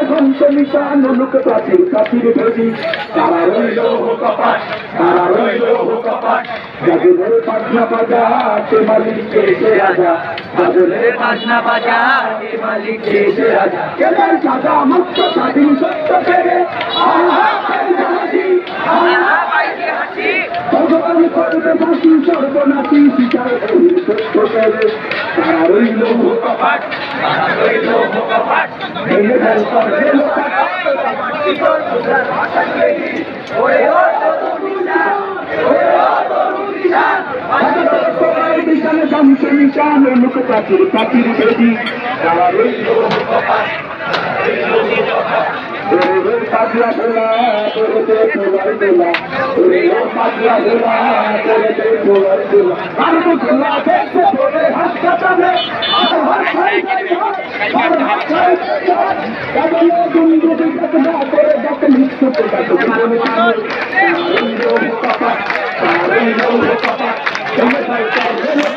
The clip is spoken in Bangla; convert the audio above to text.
ধ্বংস নিশান লোক প্রাচীর প্রাচীর ভেদি তারা রইল কপাট তারা রইল কপাট গাজনের বাজনা বাজা সে মালিক সে রাজা গাজনের বাজনা বাজা সে মালিক সে রাজা কেলের সাজা মুক্ত স্বাধীন সত্য পেরে আহা পাইছে হাসি আহা পাইছে হাসি ভগবান করবে বাসি সর্বনাশী শিকার সত্য পেরে তারা রইল কপাট তারা রইল কপাট ভেঙে ফেল করবে লোকাট লোক প্রাচীর প্রাচীর বেদি তারা রইল পাগলা ভোলা করতে তোমার বেলা পাগলা ভোলা করতে তোমার বেলা আর তো ভোলা দেখতে বলে হাসপাতালে করে